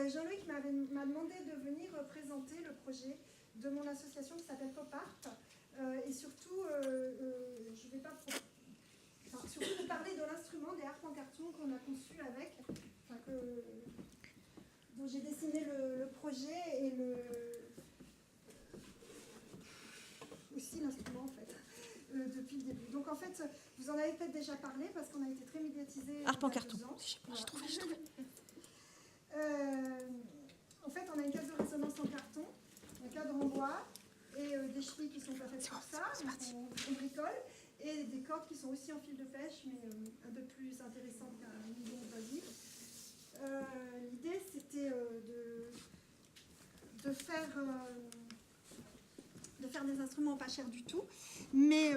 Jean-Luc m'a demandé de venir présenter le projet de mon association qui s'appelle Pop Art. Et surtout, je vais pas... Enfin, surtout de parler de l'instrument des harpes en carton qu'on a conçu avec, dont j'ai dessiné le projet et aussi l'instrument en fait, depuis le début. Donc en fait, vous en avez peut-être déjà parlé parce qu'on a été très médiatisé. Harpe en carton. J'ai trouvé. En fait, on a une caisse de résonance en carton, un cadre en bois et des chevilles qui sont pas faites pour ça. On bricole. Et des cordes qui sont aussi en fil de pêche, mais un peu plus intéressantes qu'un nylon basique. L'idée, c'était de faire des instruments pas chers du tout, mais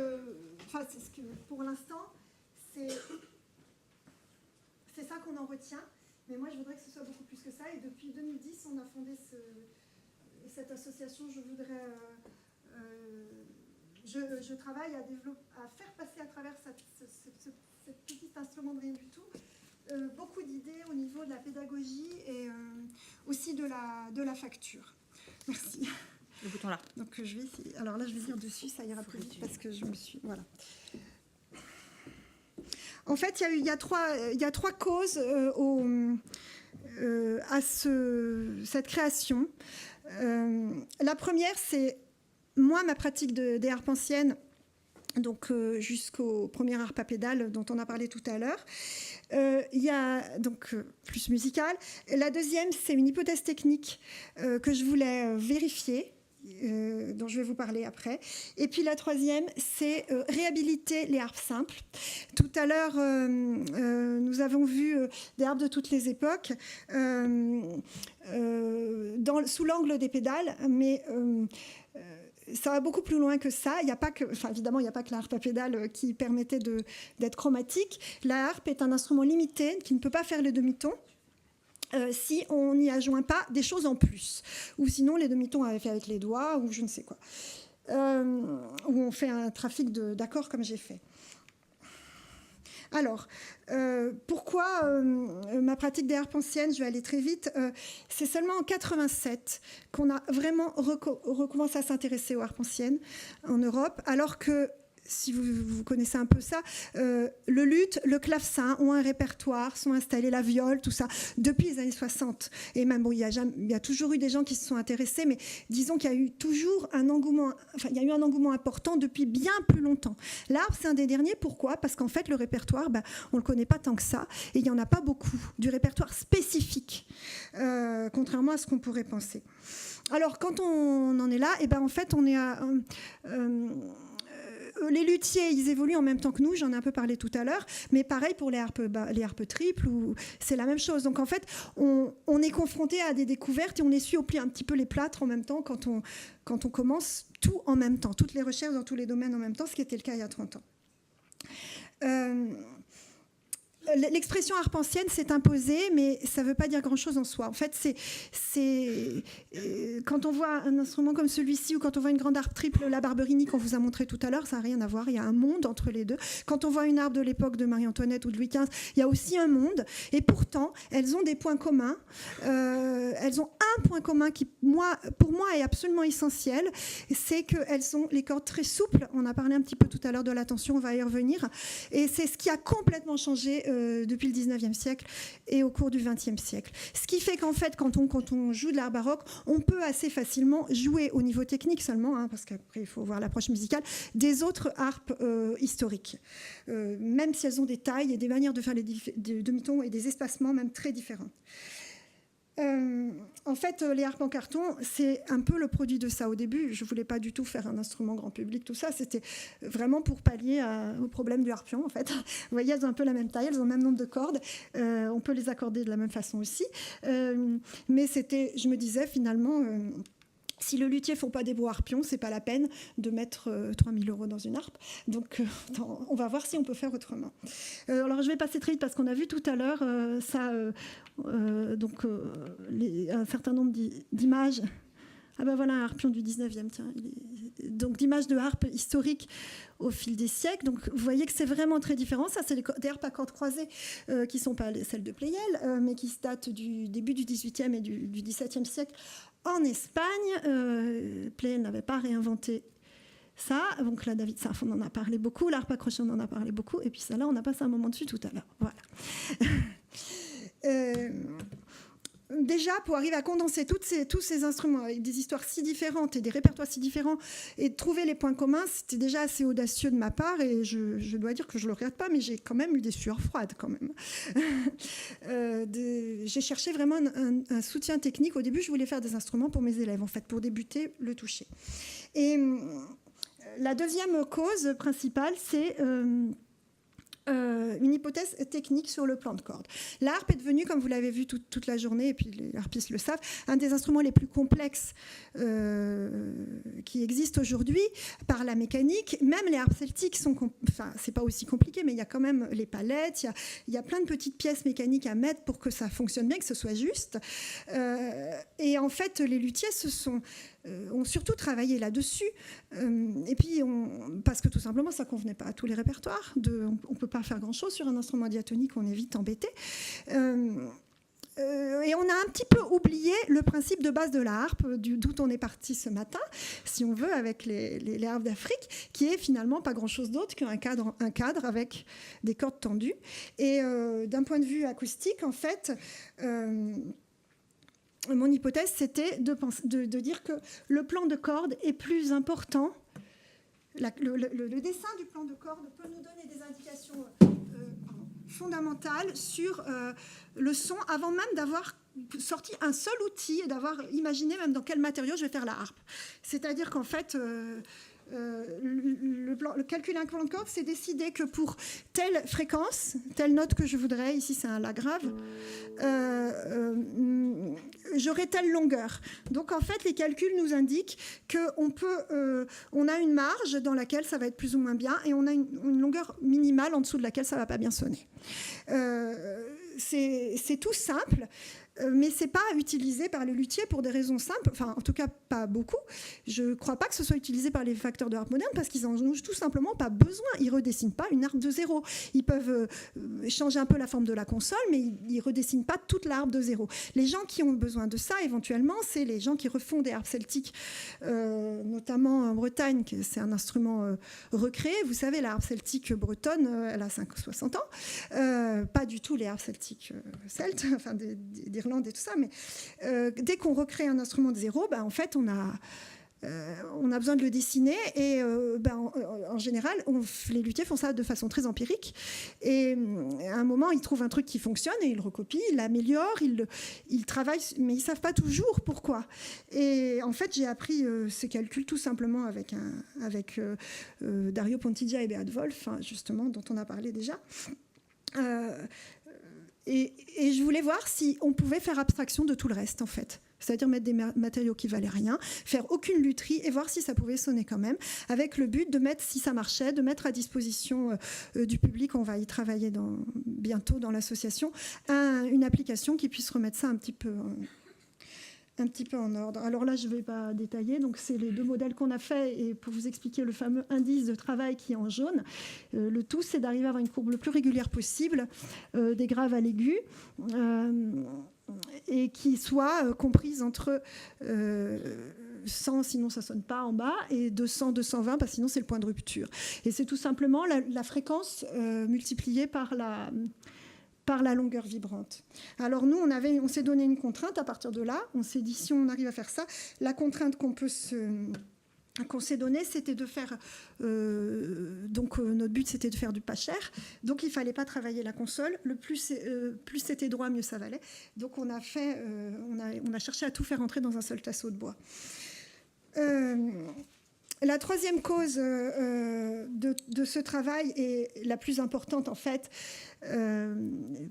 c'est ce que, pour l'instant, c'est ça qu'on en retient. Mais moi, je voudrais que ce soit beaucoup plus que ça. Et depuis 2010, on a fondé cette association. Je travaille à faire passer à travers ce petit instrument de rien du tout beaucoup d'idées au niveau de la pédagogie et aussi de la facture. Merci. Le bouton là. Donc je vais essayer. Alors là, je vais dire dessus, ça ira plus vite parce que je me suis... Voilà. En fait, il y a trois causes à cette création. La première, c'est moi, ma pratique des harpes anciennes, donc jusqu'au premier harpe à pédale dont on a parlé tout à l'heure. Il y a donc plus musicale. La deuxième, c'est une hypothèse technique que je voulais vérifier, dont je vais vous parler après. Et puis la troisième, c'est réhabiliter les harpes simples. Tout à l'heure, nous avons vu des harpes de toutes les époques sous l'angle des pédales, mais ça va beaucoup plus loin que ça. Il y a pas que, évidemment, il n'y a pas que la harpe à pédale qui permettait d'être chromatique. La harpe est un instrument limité qui ne peut pas faire les demi-tons si on n'y adjoint pas des choses en plus. Ou sinon, les demi-tons avaient fait avec les doigts ou je ne sais quoi. Ou on fait un trafic d'accords comme j'ai fait. Alors, pourquoi ma pratique des harpes anciennes, je vais aller très vite, c'est seulement en 87 qu'on a vraiment recommencé à s'intéresser aux harpes anciennes en Europe, alors que, si vous connaissez un peu ça, le luth, le clavecin ont un répertoire, sont installés, la viole, tout ça, depuis les années 60. Et même, bon, il y a toujours eu des gens qui se sont intéressés, mais disons qu'il y a eu toujours un engouement, il y a eu un engouement important depuis bien plus longtemps. L'harpe, c'est un des derniers. Pourquoi ? Parce qu'en fait, le répertoire, on ne le connaît pas tant que ça, et il n'y en a pas beaucoup, du répertoire spécifique, contrairement à ce qu'on pourrait penser. Alors, quand on en est là, en fait, on est à... les luthiers, ils évoluent en même temps que nous, j'en ai un peu parlé tout à l'heure, mais pareil pour les harpes triples, c'est la même chose. Donc en fait, on est confronté à des découvertes et on essuie au pli un petit peu les plâtres en même temps quand on commence tout en même temps, toutes les recherches dans tous les domaines en même temps, ce qui était le cas il y a 30 ans. L'expression harpe ancienne s'est imposée, mais ça ne veut pas dire grand-chose en soi. En fait, quand on voit un instrument comme celui-ci ou quand on voit une grande harpe triple, la Barberini qu'on vous a montré tout à l'heure, ça n'a rien à voir. Il y a un monde entre les deux. Quand on voit une harpe de l'époque de Marie-Antoinette ou de Louis XV, il y a aussi un monde. Et pourtant, elles ont des points communs. Elles ont un point commun qui, pour moi, est absolument essentiel. C'est qu'elles ont les cordes très souples. On a parlé un petit peu tout à l'heure de la tension, on va y revenir. Et c'est ce qui a complètement changé depuis le 19e siècle et au cours du 20e siècle. Ce qui fait qu'en fait, quand on joue de l'art baroque, on peut assez facilement jouer au niveau technique seulement, parce qu'après, il faut voir l'approche musicale, des autres harpes historiques, même si elles ont des tailles et des manières de faire les demi-tons et des espacements même très différents. En fait, les harpes en carton, c'est un peu le produit de ça. Au début, je ne voulais pas du tout faire un instrument grand public, tout ça. C'était vraiment pour pallier au problème du harpion, en fait. Vous voyez, elles ont un peu la même taille, elles ont le même nombre de cordes. On peut les accorder de la même façon aussi. Mais je me disais, finalement... si le luthier ne faut pas des beaux harpions, ce n'est pas la peine de mettre 3 000 € dans une harpe. Donc, on va voir si on peut faire autrement. Alors, je vais passer très vite parce qu'on a vu tout à l'heure un certain nombre d'images Ah ben voilà un harpion du 19e, tiens. Donc d'image de harpe historique au fil des siècles. Donc vous voyez que c'est vraiment très différent. Ça, c'est des harpes à cordes croisées qui ne sont pas celles de Pleyel, mais qui se datent du début du 18e et du 17e siècle en Espagne. Pleyel n'avait pas réinventé ça. Donc là, David Sarf, on en a parlé beaucoup. L'harpe à crochet, on en a parlé beaucoup. Et puis ça, là, on a passé un moment dessus tout à l'heure. Voilà. Déjà, pour arriver à condenser tous ces instruments avec des histoires si différentes et des répertoires si différents et trouver les points communs, c'était déjà assez audacieux de ma part et je dois dire que je ne le regrette pas, mais j'ai quand même eu des sueurs froides quand même. J'ai cherché vraiment un soutien technique. Au début, je voulais faire des instruments pour mes élèves, en fait, pour débuter le toucher. Et la deuxième cause principale, c'est... une hypothèse technique sur le plan de corde. La harpe est devenue, comme vous l'avez vu toute la journée, et puis les harpistes le savent, un des instruments les plus complexes qui existent aujourd'hui par la mécanique. Même les harpes celtiques sont... Enfin, c'est pas aussi compliqué, mais il y a quand même les palettes, il y a plein de petites pièces mécaniques à mettre pour que ça fonctionne bien, que ce soit juste. Et en fait, les luthiers ont surtout travaillé là-dessus. Et puis, parce que tout simplement, ça ne convenait pas à tous les répertoires. On ne peut pas faire grand-chose sur un instrument diatonique, on est vite embêté. Et on a un petit peu oublié le principe de base de la harpe, d'où on est parti ce matin, si on veut, avec les harpes d'Afrique, qui est finalement pas grand-chose d'autre qu'un cadre avec des cordes tendues. Et d'un point de vue acoustique, en fait... mon hypothèse, c'était de dire que le plan de corde est plus important. Le dessin du plan de corde peut nous donner des indications fondamentales sur le son, avant même d'avoir sorti un seul outil et d'avoir imaginé même dans quel matériau je vais faire la harpe. C'est-à-dire qu'en fait... le calcul d'un plan de corde, c'est décider que pour telle fréquence, telle note que je voudrais, ici c'est un La grave, j'aurai telle longueur. Donc en fait, les calculs nous indiquent qu'on a une marge dans laquelle ça va être plus ou moins bien et on a une longueur minimale en dessous de laquelle ça ne va pas bien sonner. C'est tout simple. Mais ce n'est pas utilisé par le luthier pour des raisons simples, enfin en tout cas pas beaucoup. Je ne crois pas que ce soit utilisé par les facteurs de harpe moderne parce qu'ils n'en ont tout simplement pas besoin. Ils ne redessinent pas une harpe de zéro. Ils peuvent changer un peu la forme de la console, mais ils ne redessinent pas toute la harpe de zéro. Les gens qui ont besoin de ça, éventuellement, c'est les gens qui refont des harpes celtiques, notamment en Bretagne, c'est un instrument recréé. Vous savez, la harpe celtique bretonne, elle a 60 ans. Pas du tout les harpes celtiques celtes, enfin d'Irlande et tout ça, mais dès qu'on recrée un instrument de zéro, en fait, on a besoin de le dessiner et en général, les luthiers font ça de façon très empirique et à un moment, ils trouvent un truc qui fonctionne et ils le recopient, ils l'améliorent, ils travaillent, mais ils ne savent pas toujours pourquoi. Et en fait, j'ai appris ces calculs tout simplement avec Dario Pontiglia et Beat Wolf, justement, dont on a parlé déjà. Et je voulais voir si on pouvait faire abstraction de tout le reste, en fait. C'est-à-dire mettre des matériaux qui valaient rien, faire aucune lutherie et voir si ça pouvait sonner quand même, avec le but de mettre, si ça marchait, de mettre à disposition du public, on va y travailler bientôt dans l'association, une application qui puisse remettre ça un petit peu en ordre. Alors là, je ne vais pas détailler. Donc, c'est les deux modèles qu'on a faits. Et pour vous expliquer le fameux indice de travail qui est en jaune, le tout, c'est d'arriver à avoir une courbe le plus régulière possible, des graves à l'aigu, et qui soit comprise entre 100, sinon ça ne sonne pas en bas, et 200, 220, parce que sinon c'est le point de rupture. Et c'est tout simplement la fréquence multipliée par la longueur vibrante. Alors nous, on s'est donné une contrainte à partir de là. On s'est dit, si on arrive à faire ça, la contrainte qu'on s'est donnée, c'était de faire... notre but, c'était de faire du pas cher. Donc, il ne fallait pas travailler la console. Plus c'était droit, mieux ça valait. Donc, on a cherché à tout faire entrer dans un seul tasseau de bois. La troisième cause de ce travail, et la plus importante en fait,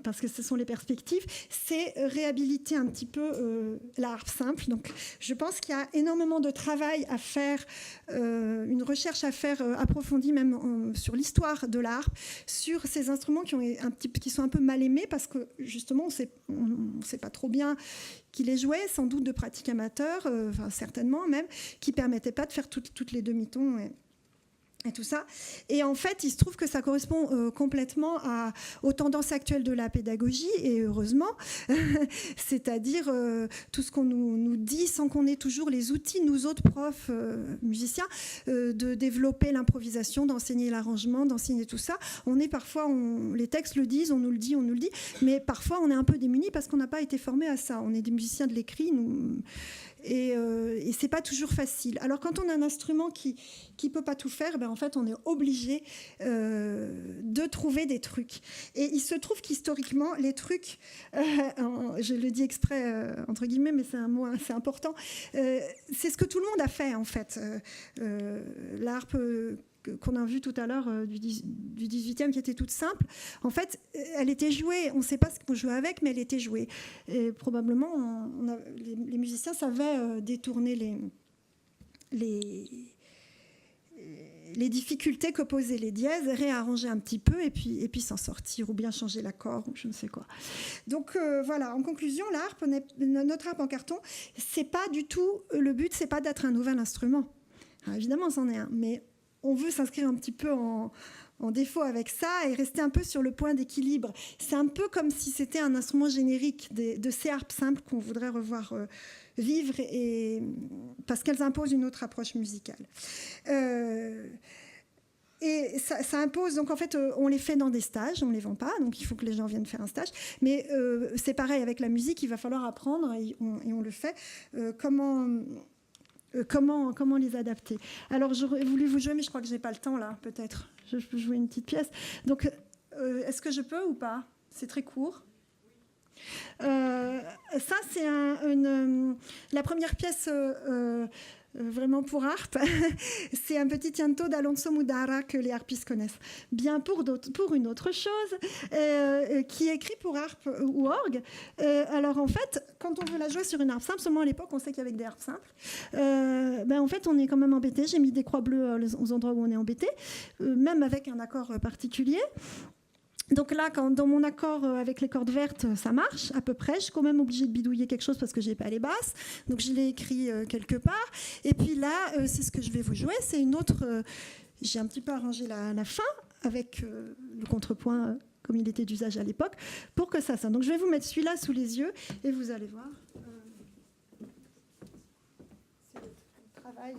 parce que ce sont les perspectives, c'est réhabiliter un petit peu la harpe simple. Donc, je pense qu'il y a énormément de travail à faire, une recherche à faire approfondie même sur l'histoire de la harpe, sur ces instruments qui sont un peu mal aimés, parce que justement, on ne sait pas trop bien qui les jouait, sans doute de pratiques amateurs, certainement même, qui ne permettaient pas de faire toutes les demi-tons et tout ça. Et en fait, il se trouve que ça correspond complètement aux tendances actuelles de la pédagogie, et heureusement, c'est-à-dire tout ce qu'on nous dit sans qu'on ait toujours les outils, nous autres profs musiciens, de développer l'improvisation, d'enseigner l'arrangement, d'enseigner tout ça. On est parfois, les textes le disent, on nous le dit, mais parfois on est un peu démunis parce qu'on n'a pas été formé à ça. On est des musiciens de l'écrit, et c'est pas toujours facile. Alors quand on a un instrument qui peut pas tout faire, en fait on est obligé de trouver des trucs. Et il se trouve qu'historiquement les trucs, je le dis exprès entre guillemets, mais c'est un mot assez important, c'est ce que tout le monde a fait en fait. L'harpe qu'on a vu tout à l'heure du 18e, qui était toute simple, en fait, elle était jouée. On ne sait pas ce qu'on jouait avec, mais elle était jouée. Et probablement, les musiciens savaient détourner les difficultés que posaient les dièses, réarranger un petit peu et puis s'en sortir, ou bien changer l'accord, ou je ne sais quoi. Donc voilà, en conclusion, notre harpe en carton, c'est pas du tout, le but, c'est pas d'être un nouvel instrument. Alors, évidemment, c'en est un, mais on veut s'inscrire un petit peu en défaut avec ça et rester un peu sur le point d'équilibre. C'est un peu comme si c'était un instrument générique de ces harpes simples qu'on voudrait revoir vivre, parce qu'elles imposent une autre approche musicale. Et ça impose, donc en fait, on les fait dans des stages, on ne les vend pas, donc il faut que les gens viennent faire un stage. Mais c'est pareil avec la musique, il va falloir apprendre, et on le fait, comment les adapter. Alors j'aurais voulu vous jouer, mais je crois que je n'ai pas le temps là, peut-être. Je peux jouer une petite pièce. Donc, est-ce que je peux ou pas? C'est très court. Ça, c'est la première pièce vraiment pour harpe. C'est un petit canto d'Alonso Mudara que les harpistes connaissent bien pour une autre chose, qui est écrit pour harpe ou orgue. Alors en fait, quand on veut la jouer sur une harpe simple, seulement à l'époque on sait qu'il y avait des harpes simples, en fait on est quand même embêté. J'ai mis des croix bleues aux endroits où on est embêté, même avec un accord particulier. Donc là, dans mon accord avec les cordes vertes, ça marche à peu près. Je suis quand même obligée de bidouiller quelque chose parce que je n'ai pas les basses. Donc je l'ai écrit quelque part. Et puis là, c'est ce que je vais vous jouer. C'est une autre... j'ai un petit peu arrangé la fin avec le contrepoint comme il était d'usage à l'époque pour que ça sonne. Donc je vais vous mettre celui-là sous les yeux et vous allez voir. C'est le travail...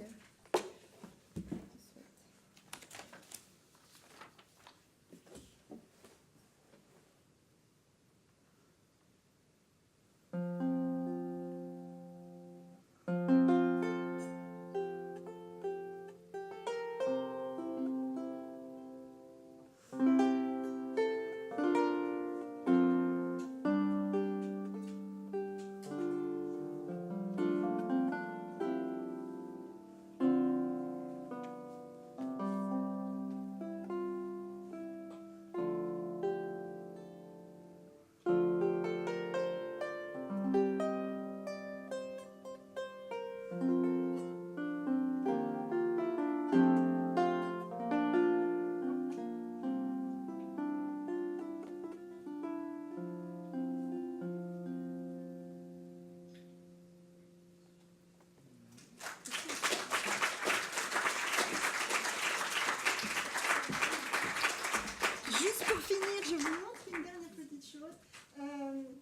Je vous montre une dernière petite chose.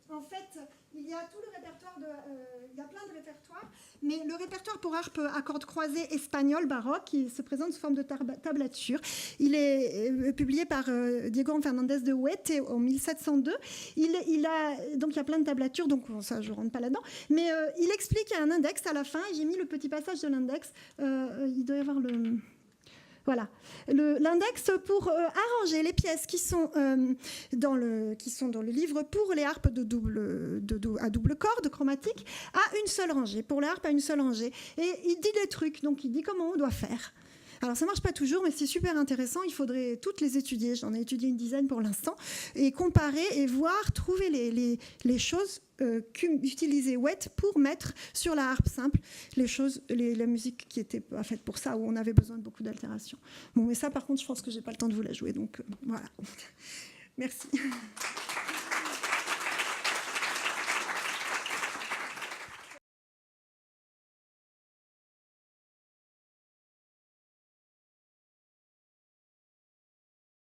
En fait, il y a tout le répertoire il y a plein de répertoires, mais le répertoire pour harpe à cordes croisées espagnol baroque, qui se présente sous forme de tablature. Il est publié par Diego Fernández de Huete en 1702. Donc il y a plein de tablatures, donc ça je ne rentre pas là-dedans, mais il explique qu'il y a un index à la fin, et j'ai mis le petit passage de l'index. Il doit y avoir le... Voilà, l'index pour arranger les pièces qui sont dans le livre pour les harpes à double corde chromatique à une seule rangée, pour les harpes à une seule rangée. Et il dit des trucs, donc il dit comment on doit faire. Alors ça marche pas toujours, mais c'est super intéressant. Il faudrait toutes les étudier. J'en ai étudié une dizaine pour l'instant, et comparer et voir, trouver les choses utiliser Wet pour mettre sur la harpe simple les choses, la musique qui était pas faite pour ça, où on avait besoin de beaucoup d'altération. Bon, mais ça, par contre, je pense que j'ai pas le temps de vous la jouer, donc voilà. Merci.